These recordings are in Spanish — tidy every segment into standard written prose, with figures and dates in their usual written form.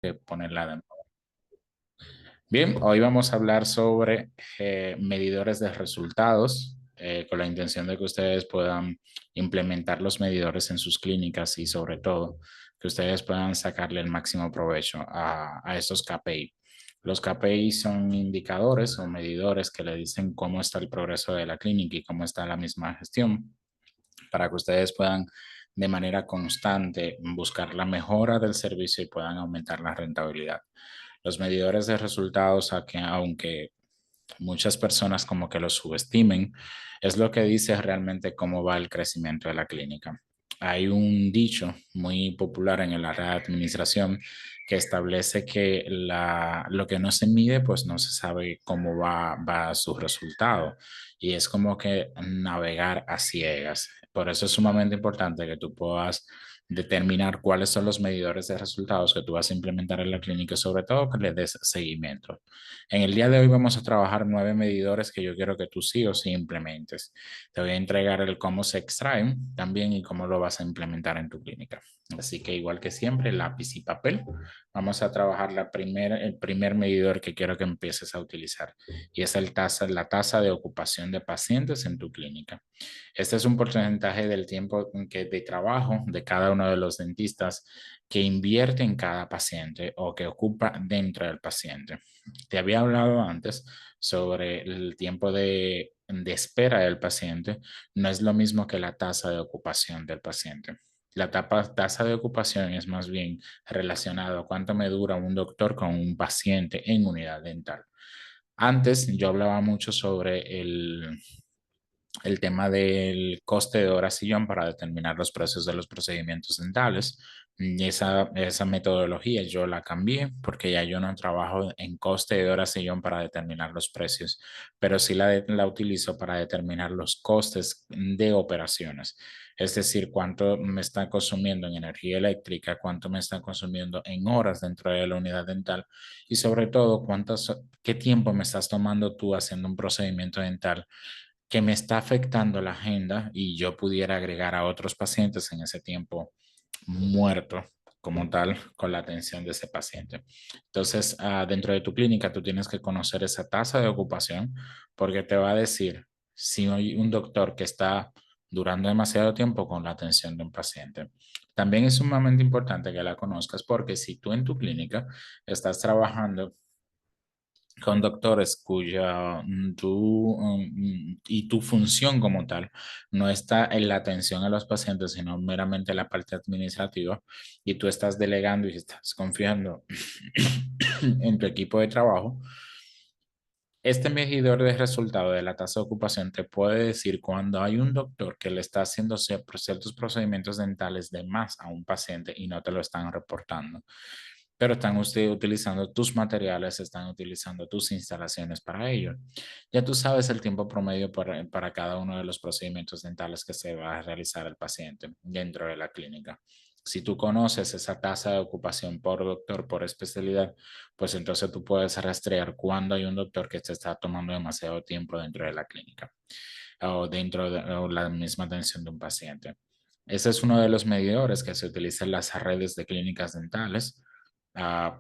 que ponerla de nuevo. Bien, hoy vamos a hablar sobre medidores de resultados con la intención de que ustedes puedan implementar los medidores en sus clínicas y sobre todo que ustedes puedan sacarle el máximo provecho a estos KPI. Los KPI son indicadores o medidores que le dicen cómo está el progreso de la clínica y cómo está la misma gestión para que ustedes puedan de manera constante buscar la mejora del servicio y puedan aumentar la rentabilidad. Los medidores de resultados, aunque muchas personas como que los subestimen, es lo que dice realmente cómo va el crecimiento de la clínica. Hay un dicho muy popular en el área de administración que establece que lo que no se mide, pues no se sabe cómo va su resultado. Y es como que navegar a ciegas. Por eso es sumamente importante que tú puedas determinar cuáles son los medidores de resultados que tú vas a implementar en la clínica y sobre todo que le des seguimiento. En el día de hoy vamos a trabajar 9 medidores que yo quiero que tú sí o sí implementes. Te voy a entregar el cómo se extraen también y cómo lo vas a implementar en tu clínica. Así que igual que siempre, lápiz y papel. Vamos a trabajar el primer medidor que quiero que empieces a utilizar y es la tasa de ocupación de pacientes en tu clínica. Este es un porcentaje del tiempo de trabajo de cada uno de los dentistas que invierte en cada paciente o que ocupa dentro del paciente. Te había hablado antes sobre el tiempo de espera del paciente. No es lo mismo que la tasa de ocupación del paciente. Tasa de ocupación es más bien relacionado a cuánto me dura un doctor con un paciente en unidad dental. Antes yo hablaba mucho sobre el tema del coste de hora sillón para determinar los precios de los procedimientos dentales. Y esa metodología yo la cambié porque ya yo no trabajo en coste de hora sillón para determinar los precios, pero sí la utilizo para determinar los costes de operaciones. Es decir, cuánto me está consumiendo en energía eléctrica, cuánto me está consumiendo en horas dentro de la unidad dental y sobre todo qué tiempo me estás tomando tú haciendo un procedimiento dental que me está afectando la agenda y yo pudiera agregar a otros pacientes en ese tiempo muerto como tal con la atención de ese paciente. Entonces, dentro de tu clínica, tú tienes que conocer esa tasa de ocupación porque te va a decir si hay un doctor que está durando demasiado tiempo con la atención de un paciente. También es sumamente importante que la conozcas porque si tú en tu clínica estás trabajando con doctores y tu función como tal no está en la atención a los pacientes, sino meramente en la parte administrativa, y tú estás delegando y estás confiando en tu equipo de trabajo. Este medidor de resultado de la tasa de ocupación te puede decir cuando hay un doctor que le está haciendo ciertos procedimientos dentales de más a un paciente y no te lo están reportando, pero están utilizando tus materiales, están utilizando tus instalaciones para ello. Ya tú sabes el tiempo promedio para cada uno de los procedimientos dentales que se va a realizar el paciente dentro de la clínica. Si tú conoces esa tasa de ocupación por doctor, por especialidad, pues entonces tú puedes rastrear cuando hay un doctor que te está tomando demasiado tiempo dentro de la clínica o dentro de o la misma atención de un paciente. Ese es uno de los medidores que se utiliza en las redes de clínicas dentales.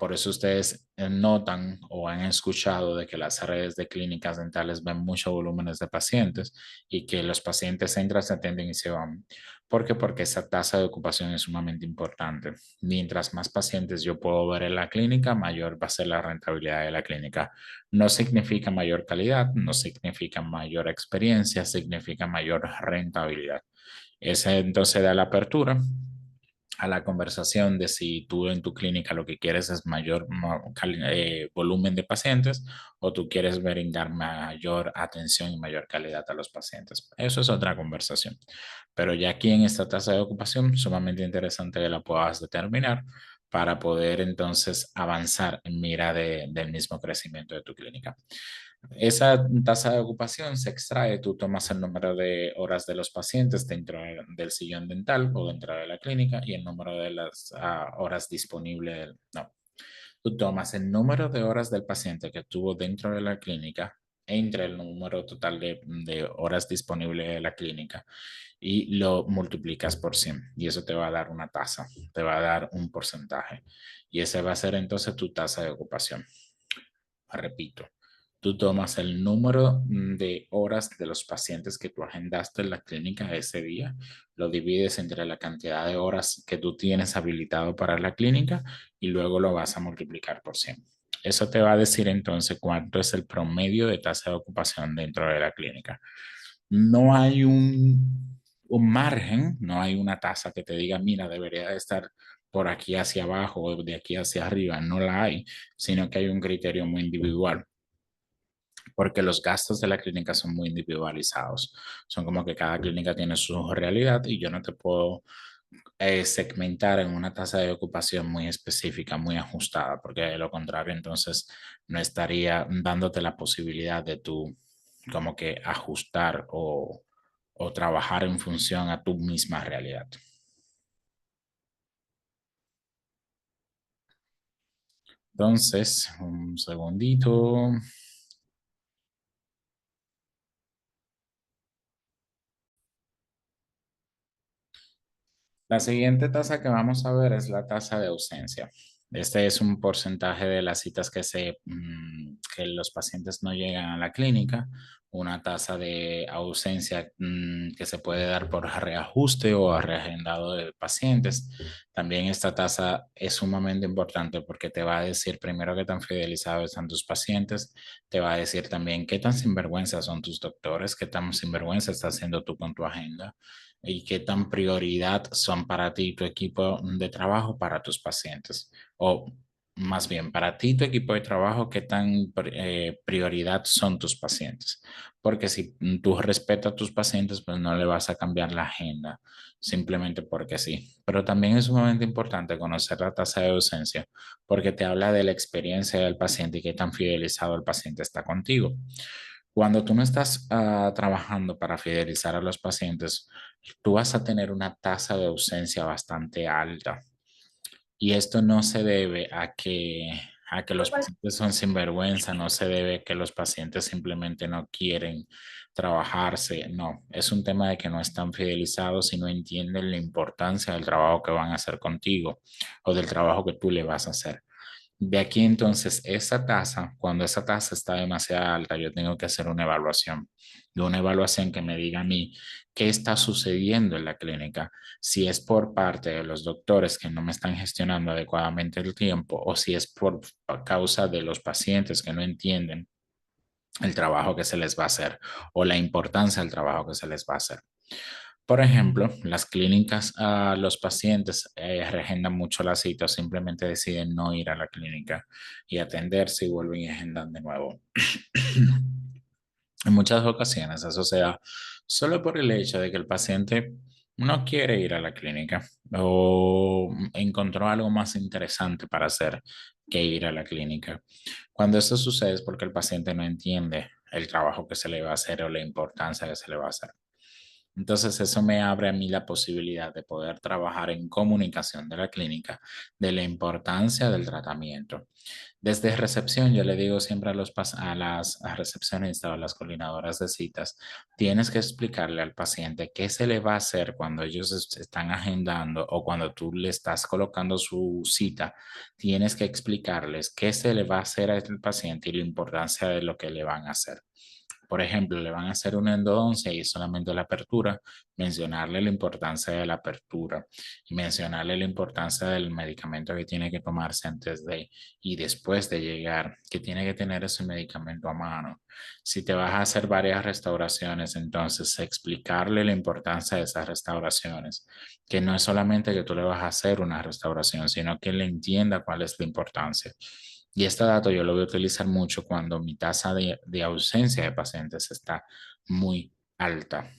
Por eso ustedes notan o han escuchado de que las redes de clínicas dentales ven muchos volúmenes de pacientes y que los pacientes entran, se atienden y se van. ¿Por qué? Porque esa tasa de ocupación es sumamente importante. Mientras más pacientes yo puedo ver en la clínica, mayor va a ser la rentabilidad de la clínica. No significa mayor calidad, no significa mayor experiencia, significa mayor rentabilidad. Ese entonces da la apertura a la conversación de si tú en tu clínica lo que quieres es mayor volumen de pacientes o tú quieres brindar mayor atención y mayor calidad a los pacientes. Eso es otra conversación. Pero ya aquí en esta tasa de ocupación, sumamente interesante que la puedas determinar para poder entonces avanzar en mira del mismo crecimiento de tu clínica. Esa tasa de ocupación se extrae, tú tomas el número de horas de los pacientes dentro del sillón dental o dentro de la clínica y el número de las horas disponibles. No, tú tomas el número de horas del paciente que estuvo dentro de la clínica entre el número total de horas disponibles de la clínica y lo multiplicas por 100 y eso te va a dar una tasa, te va a dar un porcentaje y ese va a ser entonces tu tasa de ocupación. Repito, tú tomas el número de horas de los pacientes que tú agendaste en la clínica ese día, lo divides entre la cantidad de horas que tú tienes habilitado para la clínica y luego lo vas a multiplicar por 100. Eso te va a decir entonces cuánto es el promedio de tasa de ocupación dentro de la clínica. No hay un margen, no hay una tasa que te diga, mira, debería de estar por aquí hacia abajo o de aquí hacia arriba, no la hay, sino que hay un criterio muy individual, porque los gastos de la clínica son muy individualizados. Son como que cada clínica tiene su realidad y yo no te puedo segmentar en una tasa de ocupación muy específica, muy ajustada, porque de lo contrario, entonces no estaría dándote la posibilidad de tú como que ajustar o trabajar en función a tu misma realidad. Entonces, un segundito. La siguiente tasa que vamos a ver es la tasa de ausencia. Este es un porcentaje de las citas que los pacientes no llegan a la clínica, una tasa de ausencia que se puede dar por reajuste o reagendado de pacientes. También esta tasa es sumamente importante porque te va a decir primero qué tan fidelizados están tus pacientes, te va a decir también qué tan sinvergüenza son tus doctores, qué tan sinvergüenza estás haciendo tú con tu agenda y qué tan prioridad son para ti y tu equipo de trabajo para tus pacientes. O más bien, para ti y tu equipo de trabajo, qué tan prioridad son tus pacientes. Porque si tú respetas a tus pacientes, pues no le vas a cambiar la agenda simplemente porque sí. Pero también es sumamente importante conocer la tasa de ausencia porque te habla de la experiencia del paciente y qué tan fidelizado el paciente está contigo. Cuando tú no estás trabajando para fidelizar a los pacientes, tú vas a tener una tasa de ausencia bastante alta. Y esto no se debe a que los pacientes son sinvergüenza, no se debe a que los pacientes simplemente no quieren trabajarse. No, es un tema de que no están fidelizados y no entienden la importancia del trabajo que van a hacer contigo o del trabajo que tú le vas a hacer. De aquí entonces, esa tasa, cuando esa tasa está demasiado alta, yo tengo que hacer una evaluación. Y una evaluación que me diga a mí qué está sucediendo en la clínica, si es por parte de los doctores que no me están gestionando adecuadamente el tiempo o si es por causa de los pacientes que no entienden el trabajo que se les va a hacer o la importancia del trabajo que se les va a hacer. Por ejemplo, las clínicas a los pacientes reagendan mucho la cita o simplemente deciden no ir a la clínica y atenderse y vuelven y agendan de nuevo. En muchas ocasiones eso se da solo por el hecho de que el paciente no quiere ir a la clínica o encontró algo más interesante para hacer que ir a la clínica. Cuando esto sucede es porque el paciente no entiende el trabajo que se le va a hacer o la importancia que se le va a hacer. Entonces, eso me abre a mí la posibilidad de poder trabajar en comunicación de la clínica, de la importancia del tratamiento. Desde recepción, yo le digo siempre a, a las recepcionistas o a las coordinadoras de citas, tienes que explicarle al paciente qué se le va a hacer cuando ellos están agendando o cuando tú le estás colocando su cita. Tienes que explicarles qué se le va a hacer al paciente y la importancia de lo que le van a hacer. Por ejemplo, le van a hacer una endodoncia y solamente la apertura, mencionarle la importancia de la apertura y mencionarle la importancia del medicamento que tiene que tomarse antes de y después de llegar, que tiene que tener ese medicamento a mano. Si te vas a hacer varias restauraciones, entonces explicarle la importancia de esas restauraciones, que no es solamente que tú le vas a hacer una restauración, sino que él entienda cuál es la importancia. Y este dato yo lo voy a utilizar mucho cuando mi tasa de ausencia de pacientes está muy alta,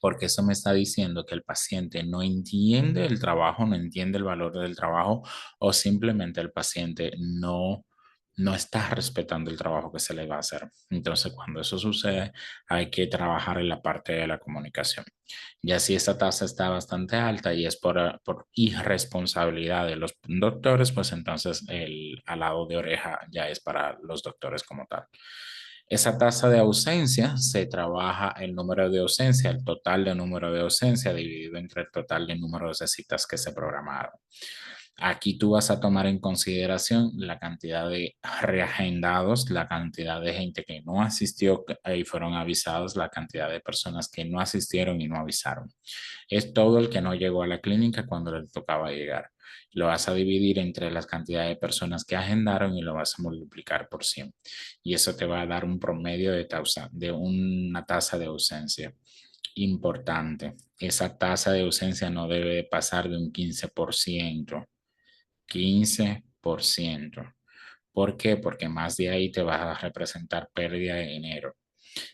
porque eso me está diciendo que el paciente no entiende el trabajo, no entiende el valor del trabajo o simplemente el paciente no está respetando el trabajo que se le va a hacer. Entonces, cuando eso sucede, hay que trabajar en la parte de la comunicación. Ya si esta tasa está bastante alta y es por irresponsabilidad de los doctores, pues entonces el alado de oreja ya es para los doctores como tal. Esa tasa de ausencia se trabaja el número de ausencia, el total de número de ausencia dividido entre el total de números de citas que se programaron. Aquí tú vas a tomar en consideración la cantidad de reagendados, la cantidad de gente que no asistió y fueron avisados, la cantidad de personas que no asistieron y no avisaron. Es todo el que no llegó a la clínica cuando le tocaba llegar. Lo vas a dividir entre las cantidades de personas que agendaron y lo vas a multiplicar por 100. Y eso te va a dar un promedio de una tasa de ausencia importante. Esa tasa de ausencia no debe pasar de un 15%. 15%. ¿Por qué? Porque más de ahí te va a representar pérdida de dinero.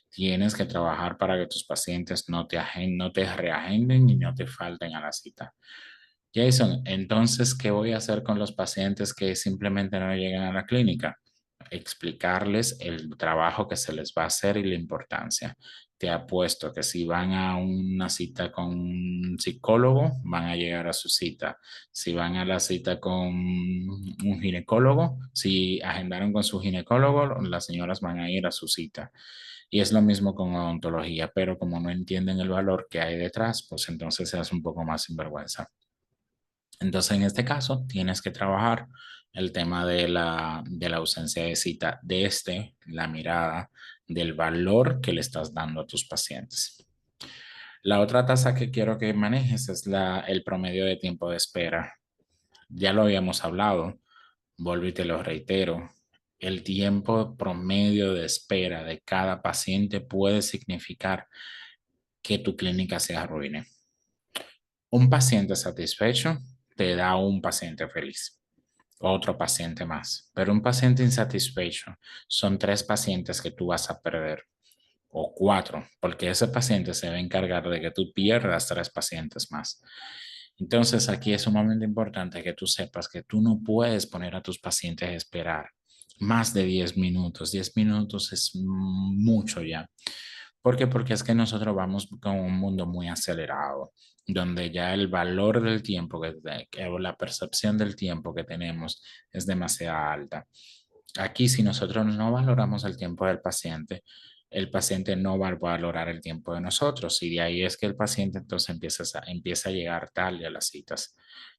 Tienes que trabajar para que tus pacientes no te reagenden y no te falten a la cita. Jason, entonces, ¿qué voy a hacer con los pacientes que simplemente no llegan a la clínica? Explicarles el trabajo que se les va a hacer y la importancia. Te apuesto que si van a una cita con un psicólogo, van a llegar a su cita. Si van a la cita con un ginecólogo, si agendaron con su ginecólogo, las señoras van a ir a su cita. Y es lo mismo con odontología, pero como no entienden el valor que hay detrás, pues entonces se hace un poco más sinvergüenza. Entonces, en este caso, tienes que trabajar el tema de la ausencia de cita desde la mirada del valor que le estás dando a tus pacientes. La otra tasa que quiero que manejes es el promedio de tiempo de espera. Ya lo habíamos hablado, vuelvo y te lo reitero. El tiempo promedio de espera de cada paciente puede significar que tu clínica se arruine. Un paciente satisfecho te da un paciente feliz, otro paciente más, pero un paciente insatisfecho son tres pacientes que tú vas a perder o cuatro, porque ese paciente se va a encargar de que tú pierdas tres pacientes más. Entonces aquí es sumamente importante que tú sepas que tú no puedes poner a tus pacientes a esperar más de 10 minutos. 10 minutos es mucho ya. ¿Por qué? Porque es que nosotros vamos con un mundo muy acelerado, donde ya el valor del tiempo o la percepción del tiempo que tenemos es demasiado alta. Aquí, si nosotros no valoramos el tiempo del paciente, el paciente no va a valorar el tiempo de nosotros. Y de ahí es que el paciente entonces empieza a llegar tarde a las citas.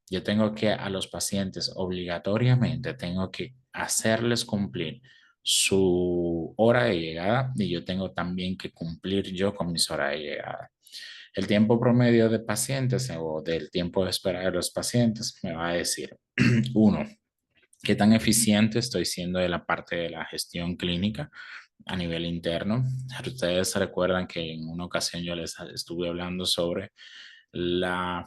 Yo tengo que a los pacientes obligatoriamente, tengo que hacerles cumplir su hora de llegada y yo tengo también que cumplir yo con mis horas de llegada. El tiempo promedio de pacientes o del tiempo de espera de los pacientes me va a decir, uno, qué tan eficiente estoy siendo de la parte de la gestión clínica a nivel interno. Ustedes recuerdan que en una ocasión yo les estuve hablando sobre la,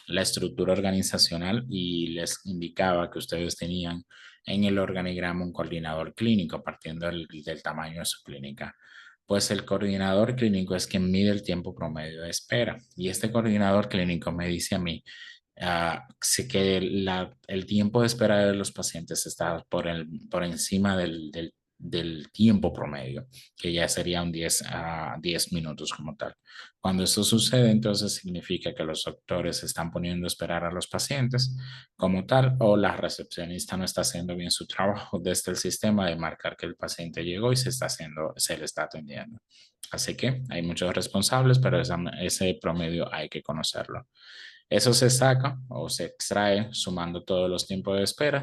la estructura organizacional y les indicaba que ustedes tenían en el organigrama un coordinador clínico partiendo del tamaño de su clínica. Pues el coordinador clínico es quien mide el tiempo promedio de espera y este coordinador clínico me dice a mí sí que el tiempo de espera de los pacientes está por encima del tiempo promedio, que ya sería un 10 minutos como tal. Cuando esto sucede, entonces significa que los doctores están poniendo a esperar a los pacientes como tal, o la recepcionista no está haciendo bien su trabajo desde el sistema de marcar que el paciente llegó y se le está atendiendo. Así que hay muchos responsables, pero ese promedio hay que conocerlo. Eso se saca o se extrae sumando todos los tiempos de espera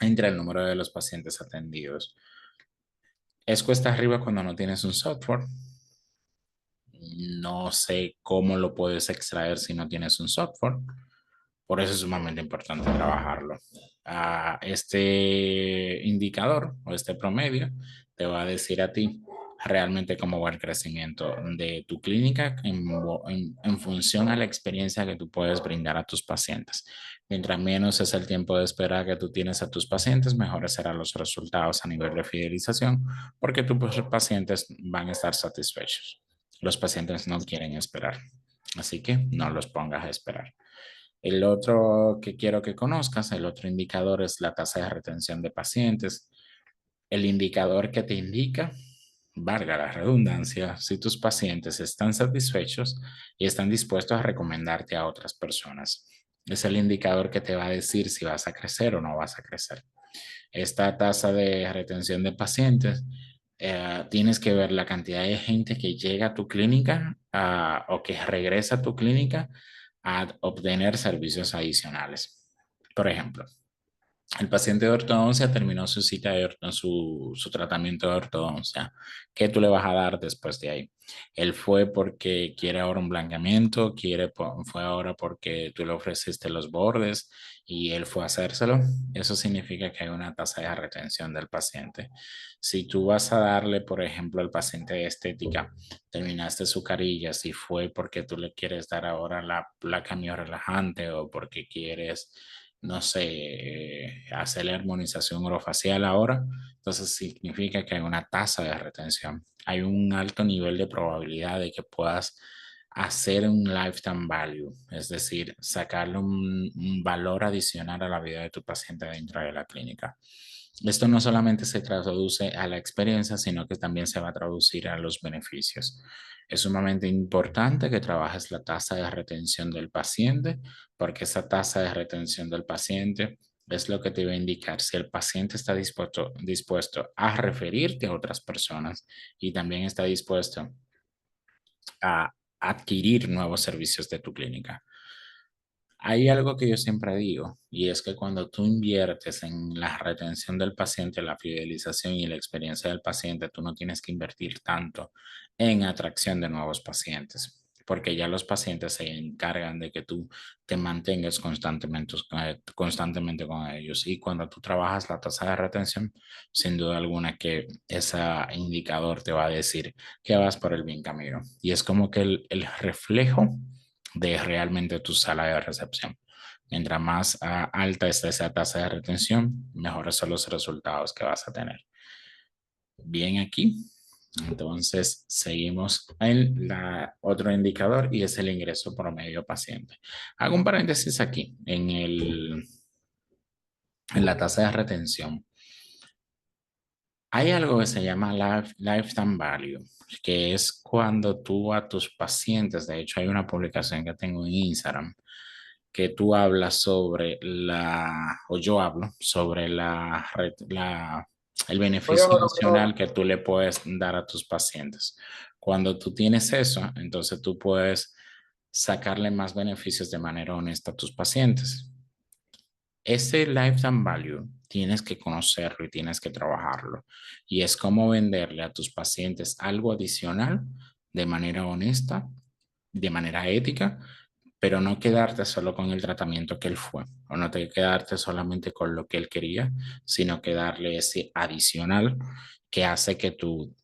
entre el número de los pacientes atendidos. Es cuesta arriba cuando no tienes un software. No sé cómo lo puedes extraer si no tienes un software. Por eso es sumamente importante trabajarlo. Este indicador o este promedio te va a decir a ti realmente cómo va el crecimiento de tu clínica en función a la experiencia que tú puedes brindar a tus pacientes. Mientras menos es el tiempo de espera que tú tienes a tus pacientes, mejores serán los resultados a nivel de fidelización, porque tus pacientes van a estar satisfechos. Los pacientes no quieren esperar, así que no los pongas a esperar. El otro que quiero que conozcas, el otro indicador es la tasa de retención de pacientes. El indicador que te indica, valga la redundancia, si tus pacientes están satisfechos y están dispuestos a recomendarte a otras personas. Es el indicador que te va a decir si vas a crecer o no vas a crecer. Esta tasa de retención de pacientes, tienes que ver la cantidad de gente que llega a tu clínica o que regresa a tu clínica a obtener servicios adicionales. Por ejemplo, el paciente de ortodoncia terminó su cita de su tratamiento de ortodoncia. ¿Qué tú le vas a dar después de ahí? Él fue porque quiere ahora un blanqueamiento, fue ahora porque tú le ofreciste los bordes y él fue a hacérselo. Eso significa que hay una tasa de retención del paciente. Si tú vas a darle, por ejemplo, al paciente de estética, terminaste su carilla, si fue porque tú le quieres dar ahora la placa mio-relajante o porque quieres no sé, hacer la armonización orofacial ahora, entonces significa que hay una tasa de retención. Hay un alto nivel de probabilidad de que puedas hacer un lifetime value, es decir, sacarle un valor adicional a la vida de tu paciente dentro de la clínica. Esto no solamente se traduce a la experiencia, sino que también se va a traducir a los beneficios. Es sumamente importante que trabajes la tasa de retención del paciente, porque esa tasa de retención del paciente es lo que te va a indicar si el paciente está dispuesto a referirte a otras personas y también está dispuesto a adquirir nuevos servicios de tu clínica. Hay algo que yo siempre digo, y es que cuando tú inviertes en la retención del paciente, la fidelización y la experiencia del paciente, tú no tienes que invertir tanto en atracción de nuevos pacientes, porque ya los pacientes se encargan de que tú te mantengas constantemente con ellos. Y cuando tú trabajas la tasa de retención, sin duda alguna que ese indicador te va a decir que vas por el bien camino. Y es como que el reflejo de realmente tu sala de recepción. Mientras más alta está esa tasa de retención, mejores son los resultados que vas a tener. Bien aquí. Entonces, seguimos en otro indicador y es el ingreso promedio paciente. Hago un paréntesis aquí en la tasa de retención. Hay algo que se llama lifetime value, que es cuando tú a tus pacientes, de hecho hay una publicación que tengo en Instagram, que tú hablas sobre o yo hablo sobre el Oye, beneficio José, adicional que tú le puedes dar a tus pacientes. Cuando tú tienes eso, entonces tú puedes sacarle más beneficios de manera honesta a tus pacientes. Ese lifetime value tienes que conocerlo y tienes que trabajarlo. Y es como venderle a tus pacientes algo adicional de manera honesta, de manera ética, pero no quedarte solo con el tratamiento que él fue, o no te quedarte solamente con lo que él quería, sino que darle ese adicional que hace que tu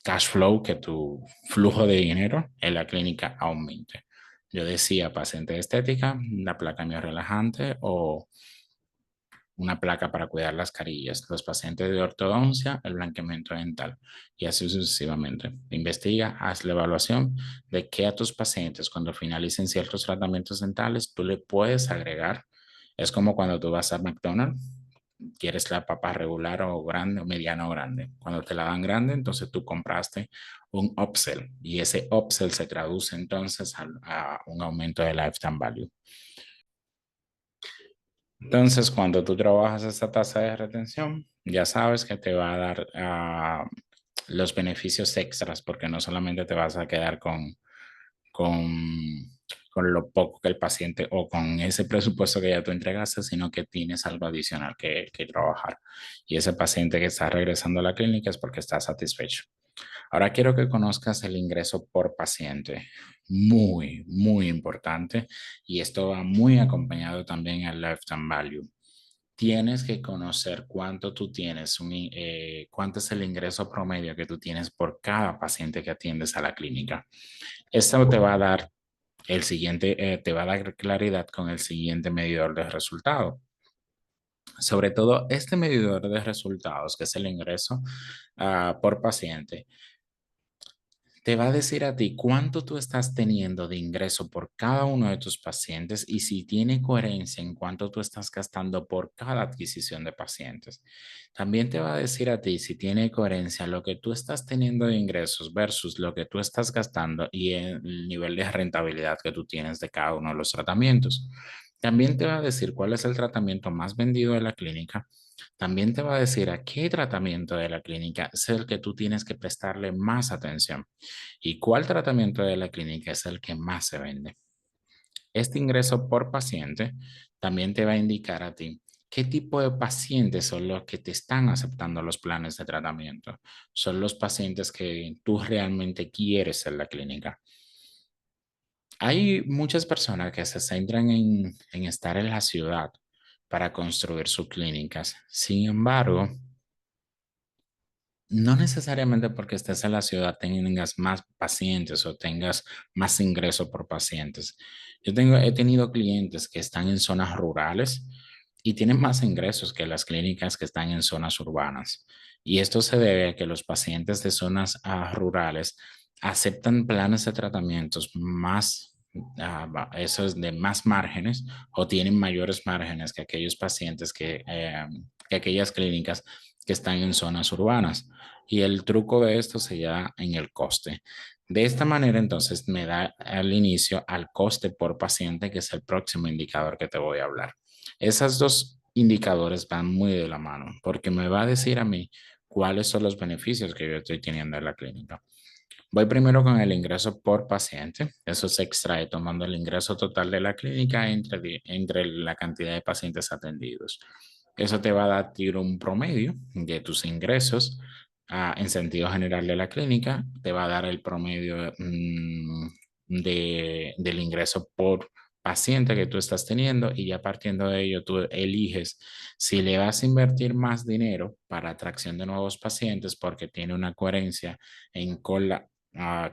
cash flow, que tu flujo de dinero en la clínica aumente. Yo decía paciente de estética, la placa relajante o una placa para cuidar las carillas, los pacientes de ortodoncia, el blanqueamiento dental y así sucesivamente. Investiga, haz la evaluación de qué a tus pacientes cuando finalicen ciertos tratamientos dentales tú le puedes agregar. Es como cuando tú vas a McDonald's, quieres la papa regular o grande o mediana o grande. Cuando te la dan grande, entonces tú compraste un upsell y ese upsell se traduce entonces a un aumento de lifetime value. Entonces, cuando tú trabajas esta tasa de retención, ya sabes que te va a dar los beneficios extras, porque no solamente te vas a quedar con, con lo poco que el paciente o con ese presupuesto que ya tú entregaste, sino que tienes algo adicional que trabajar. Y ese paciente que está regresando a la clínica es porque está satisfecho. Ahora quiero que conozcas el ingreso por paciente. Muy, muy importante. Y esto va muy acompañado también al lifetime value. Tienes que conocer cuánto tú tienes, cuánto es el ingreso promedio que tú tienes por cada paciente que atiendes a la clínica. Esto te va a dar te va a dar claridad con el siguiente medidor de resultado. Sobre todo este medidor de resultados, que es el ingreso por paciente, te va a decir a ti cuánto tú estás teniendo de ingreso por cada uno de tus pacientes y si tiene coherencia en cuánto tú estás gastando por cada adquisición de pacientes. También te va a decir a ti si tiene coherencia lo que tú estás teniendo de ingresos versus lo que tú estás gastando y el nivel de rentabilidad que tú tienes de cada uno de los tratamientos. También te va a decir cuál es el tratamiento más vendido de la clínica. También te va a decir a qué tratamiento de la clínica es el que tú tienes que prestarle más atención y cuál tratamiento de la clínica es el que más se vende. Este ingreso por paciente también te va a indicar a ti qué tipo de pacientes son los que te están aceptando los planes de tratamiento. Son los pacientes que tú realmente quieres en la clínica. Hay muchas personas que se centran en estar en la ciudad para construir sus clínicas. Sin embargo, no necesariamente porque estés en la ciudad tengas más pacientes o tengas más ingresos por pacientes. He tenido clientes que están en zonas rurales y tienen más ingresos que las clínicas que están en zonas urbanas. Y esto se debe a que los pacientes de zonas rurales aceptan planes de tratamientos más, esos de más márgenes o tienen mayores márgenes que aquellos pacientes que aquellas clínicas que están en zonas urbanas. Y el truco de esto se llama en el coste. De esta manera, entonces, me da al inicio al coste por paciente, que es el próximo indicador que te voy a hablar. Esas dos indicadores van muy de la mano, porque me va a decir a mí cuáles son los beneficios que yo estoy teniendo en la clínica. Voy primero con el ingreso por paciente. Eso se extrae tomando el ingreso total de la clínica entre la cantidad de pacientes atendidos. Eso te va a dar tiro un promedio de tus ingresos en sentido general de la clínica. Te va a dar el promedio del ingreso por paciente que tú estás teniendo y ya partiendo de ello tú eliges si le vas a invertir más dinero para atracción de nuevos pacientes porque tiene una coherencia con la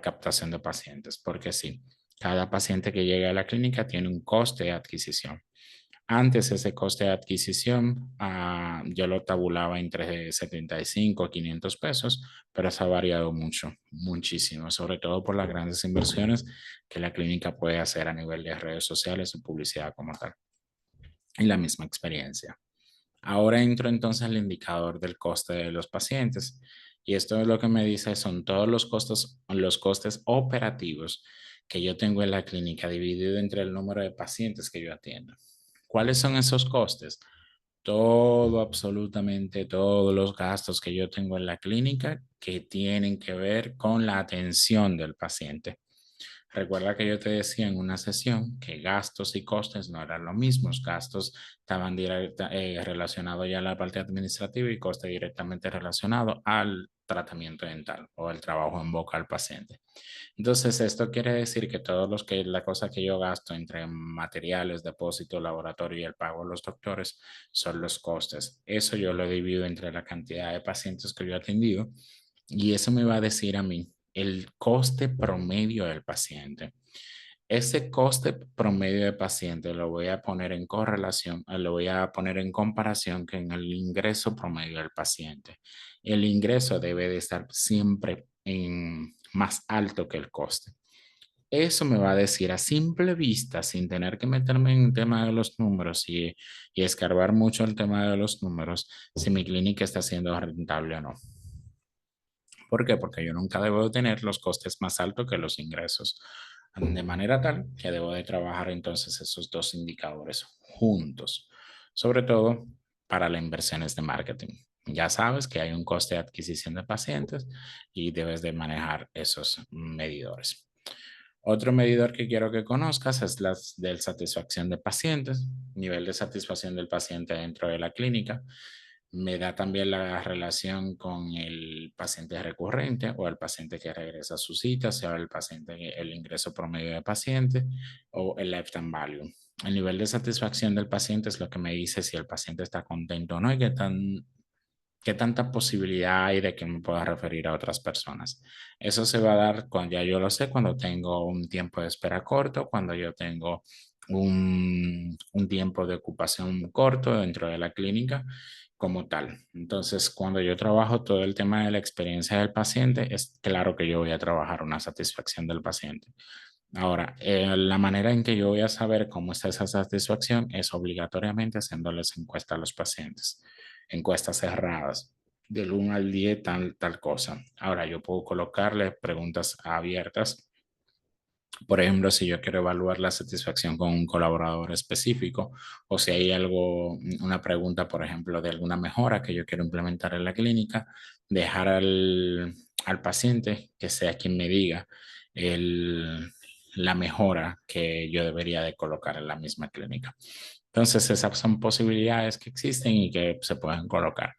captación de pacientes, porque sí, cada paciente que llega a la clínica tiene un coste de adquisición. Antes ese coste de adquisición yo lo tabulaba entre 75 y 500 pesos, pero eso ha variado mucho, muchísimo, sobre todo por las grandes inversiones que la clínica puede hacer a nivel de redes sociales y publicidad como tal. Y la misma experiencia. Ahora entro entonces al indicador del coste de los pacientes y esto es lo que me dice son todos los costes operativos que yo tengo en la clínica dividido entre el número de pacientes que yo atiendo. ¿Cuáles son esos costes? Todo, absolutamente todos los gastos que yo tengo en la clínica que tienen que ver con la atención del paciente. Recuerda que yo te decía en una sesión que gastos y costes no eran los mismos. Gastos estaban relacionados ya a la parte administrativa y costes directamente relacionados al tratamiento dental o al trabajo en boca al paciente. Entonces, esto quiere decir que la cosa que yo gasto entre materiales, depósito, laboratorio y el pago de los doctores son los costes. Eso yo lo divido entre la cantidad de pacientes que yo he atendido y eso me va a decir a mí el coste promedio del paciente. Ese coste promedio de paciente lo voy a poner en correlación, lo voy a poner en comparación con el ingreso promedio del paciente. El ingreso debe de estar siempre más alto que el coste. Eso me va a decir a simple vista, sin tener que meterme en el tema de los números y escarbar mucho el tema de los números, si mi clínica está siendo rentable o no. ¿Por qué? Porque yo nunca debo de tener los costes más altos que los ingresos. De manera tal que debo de trabajar entonces esos dos indicadores juntos, sobre todo para las inversiones de marketing. Ya sabes que hay un coste de adquisición de pacientes y debes de manejar esos medidores. Otro medidor que quiero que conozcas es la de satisfacción de pacientes, nivel de satisfacción del paciente dentro de la clínica. Me da también la relación con el paciente recurrente o el paciente que regresa a su cita, sea el paciente, el ingreso promedio de paciente o el lifetime value. El nivel de satisfacción del paciente es lo que me dice si el paciente está contento o no y qué tanta posibilidad hay de que me pueda referir a otras personas. Eso se va a dar cuando ya yo lo sé, cuando tengo un tiempo de espera corto, cuando yo tengo un tiempo de ocupación corto dentro de la clínica como tal. Entonces, cuando yo trabajo todo el tema de la experiencia del paciente, es claro que yo voy a trabajar una satisfacción del paciente. Ahora, la manera en que yo voy a saber cómo está esa satisfacción es obligatoriamente haciéndoles encuestas a los pacientes, encuestas cerradas, del 1 al 10, tal cosa. Ahora, yo puedo colocarle preguntas abiertas Por ejemplo, si yo quiero evaluar la satisfacción con un colaborador específico o si hay algo, una pregunta, por ejemplo, de alguna mejora que yo quiero implementar en la clínica, dejar al paciente que sea quien me diga el, la mejora que yo debería de colocar en la misma clínica. Entonces, esas son posibilidades que existen y que se pueden colocar.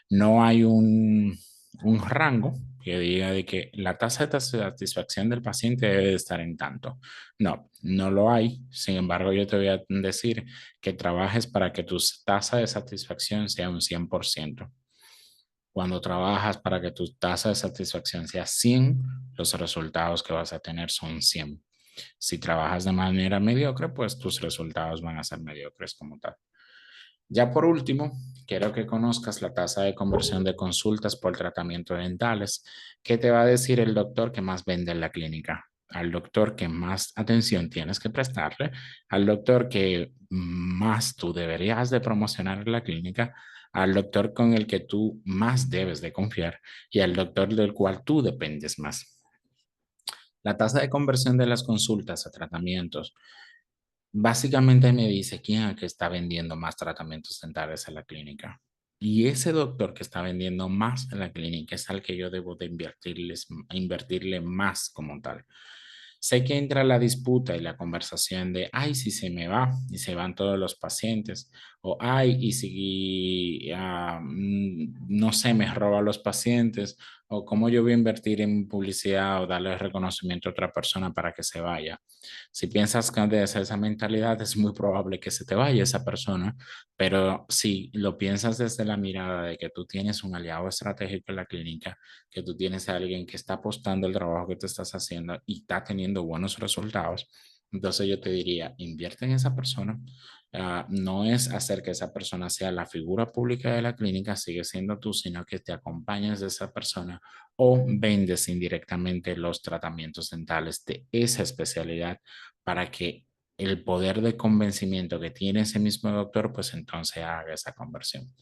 No hay un rango que diga de que la tasa de satisfacción del paciente debe de estar en tanto. No, no lo hay. Sin embargo, yo te voy a decir que trabajes para que tu tasa de satisfacción sea un 100%. Cuando trabajas para que tu tasa de satisfacción sea 100, los resultados que vas a tener son 100. Si trabajas de manera mediocre, pues tus resultados van a ser mediocres como tal. Ya por último, quiero que conozcas la tasa de conversión de consultas por tratamientos dentales. ¿Qué te va a decir el doctor que más vende en la clínica? Al doctor que más atención tienes que prestarle, al doctor que más tú deberías de promocionar en la clínica, al doctor con el que tú más debes de confiar y al doctor del cual tú dependes más. La tasa de conversión de las consultas a tratamientos básicamente me dice quién es el que está vendiendo más tratamientos dentales en la clínica. Y ese doctor que está vendiendo más en la clínica es al que yo debo de invertirle más como tal. Sé que entra la disputa y la conversación de, ay, si se me va y se van todos los pacientes, o ay, y si, no sé, me roba a los pacientes, o cómo yo voy a invertir en publicidad o darle reconocimiento a otra persona para que se vaya. Si piensas que desde esa mentalidad, es muy probable que se te vaya esa persona, pero si lo piensas desde la mirada de que tú tienes un aliado estratégico en la clínica, que tú tienes a alguien que está apostando el trabajo que tú estás haciendo y está teniendo buenos resultados, entonces yo te diría, invierte en esa persona. No es hacer que esa persona sea la figura pública de la clínica, sigue siendo tú, sino que te acompañes de esa persona o vendes indirectamente los tratamientos dentales de esa especialidad para que el poder de convencimiento que tiene ese mismo doctor, pues entonces haga esa conversión.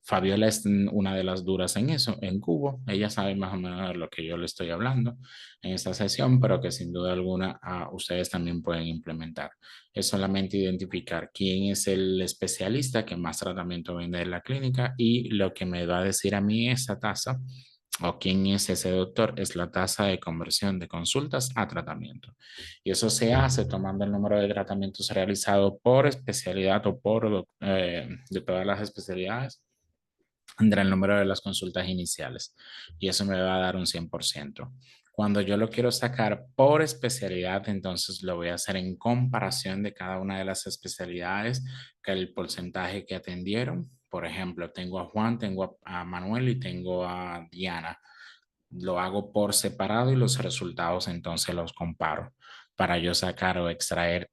Fabiola es una de las duras en eso, en Cubo. Ella sabe más o menos de lo que yo le estoy hablando en esta sesión, pero que sin duda alguna ustedes también pueden implementar. Es solamente identificar quién es el especialista que más tratamiento vende en la clínica y lo que me va a decir a mí esa tasa o quién es ese doctor es la tasa de conversión de consultas a tratamiento. Y eso se hace tomando el número de tratamientos realizados por especialidad o por de todas las especialidades entre el número de las consultas iniciales y eso me va a dar un 100%. Cuando yo lo quiero sacar por especialidad, entonces lo voy a hacer en comparación de cada una de las especialidades, que el porcentaje que atendieron. Por ejemplo, tengo a Juan, tengo a Manuel y tengo a Diana. Lo hago por separado y los resultados entonces los comparo para yo sacar o extraer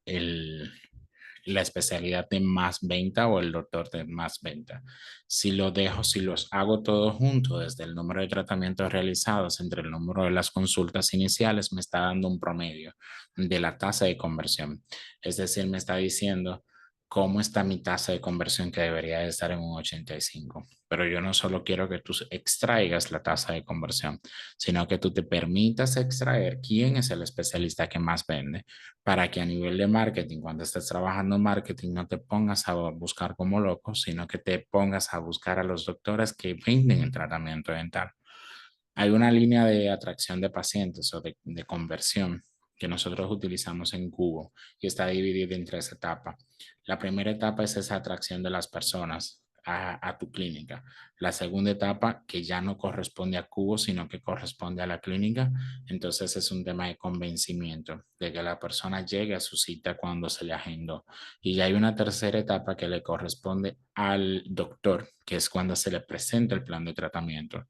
la especialidad de más venta o el doctor de más venta. Si lo dejo, si los hago todos juntos, desde el número de tratamientos realizados entre el número de las consultas iniciales, me está dando un promedio de la tasa de conversión. Es decir, me está diciendo cómo está mi tasa de conversión que debería de estar en un 85. Pero yo no solo quiero que tú extraigas la tasa de conversión, sino que tú te permitas extraer quién es el especialista que más vende para que a nivel de marketing, cuando estés trabajando en marketing, no te pongas a buscar como loco, sino que te pongas a buscar a los doctores que venden el tratamiento dental. Hay una línea de atracción de pacientes o de conversión que nosotros utilizamos en Cubo y está dividida en tres etapas. La primera etapa es esa atracción de las personas a tu clínica. La segunda etapa, que ya no corresponde a Cubo, sino que corresponde a la clínica, entonces es un tema de convencimiento, de que la persona llegue a su cita cuando se le agendó. Y ya hay una tercera etapa que le corresponde al doctor, que es cuando se le presenta el plan de tratamiento.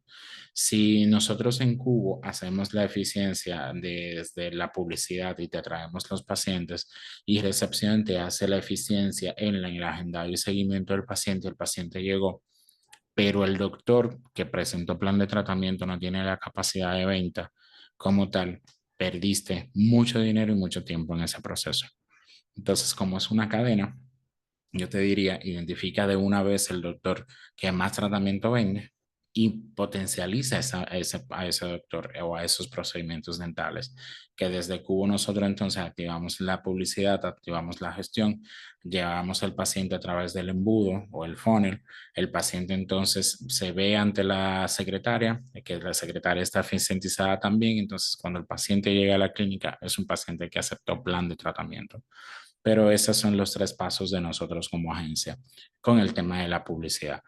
Si nosotros en Cubo hacemos la eficiencia desde la publicidad y te traemos los pacientes y recepción te hace la eficiencia en el agendado y seguimiento del paciente, el paciente llegó, pero el doctor que presentó plan de tratamiento no tiene la capacidad de venta como tal, perdiste mucho dinero y mucho tiempo en ese proceso. Entonces, como es una cadena, yo te diría, identifica de una vez el doctor que más tratamiento vende y potencializa a ese doctor o a esos procedimientos dentales, que desde Cubo nosotros entonces activamos la publicidad, activamos la gestión, llevamos al paciente a través del embudo o el funnel, el paciente entonces se ve ante la secretaria, que la secretaria está eficientizada también, entonces cuando el paciente llega a la clínica es un paciente que aceptó plan de tratamiento. Pero esos son los tres pasos de nosotros como agencia con el tema de la publicidad.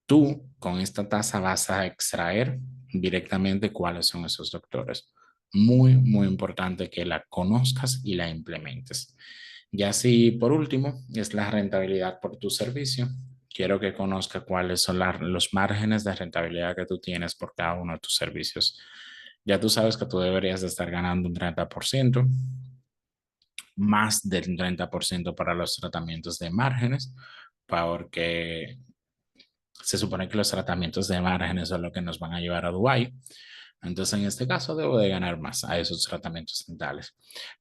Tú con esta tasa vas a extraer directamente cuáles son esos doctores. Muy, muy importante que la conozcas y la implementes. Ya si por último es la rentabilidad por tu servicio, quiero que conozca cuáles son los márgenes de rentabilidad que tú tienes por cada uno de tus servicios. Ya tú sabes que tú deberías de estar ganando un 30%, más del 30% para los tratamientos de márgenes, porque se supone que los tratamientos de márgenes son lo que nos van a llevar a Dubái. Entonces, en este caso, debo de ganar más a esos tratamientos dentales.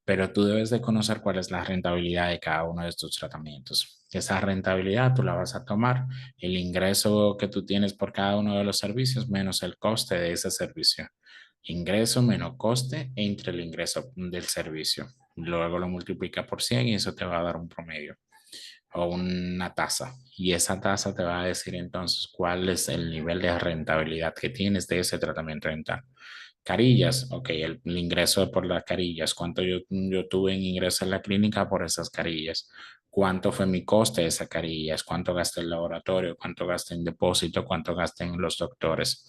Pero tú debes de conocer cuál es la rentabilidad de cada uno de estos tratamientos. Esa rentabilidad tú la vas a tomar, el ingreso que tú tienes por cada uno de los servicios menos el coste de ese servicio. Ingreso menos coste entre el ingreso del servicio. Luego lo multiplica por 100 y eso te va a dar un promedio o una tasa. Y esa tasa te va a decir entonces cuál es el nivel de rentabilidad que tienes de ese tratamiento dental. Carillas, ok, el ingreso por las carillas, cuánto yo tuve en ingreso en la clínica por esas carillas, cuánto fue mi coste de esas carillas, cuánto gasté en laboratorio, cuánto gasté en depósito, cuánto gasté en los doctores.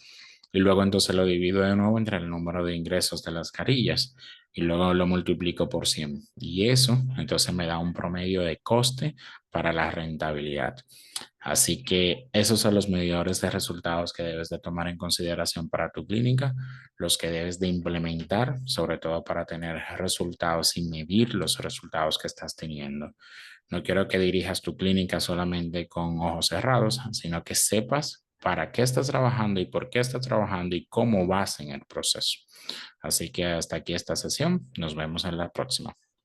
Y luego entonces lo divido de nuevo entre el número de ingresos de las carillas y luego lo multiplico por 100. Y eso entonces me da un promedio de coste para la rentabilidad. Así que esos son los medidores de resultados que debes de tomar en consideración para tu clínica, los que debes de implementar, sobre todo para tener resultados y medir los resultados que estás teniendo. No quiero que dirijas tu clínica solamente con ojos cerrados, sino que sepas para qué estás trabajando y por qué estás trabajando y cómo vas en el proceso. Así que hasta aquí esta sesión. Nos vemos en la próxima.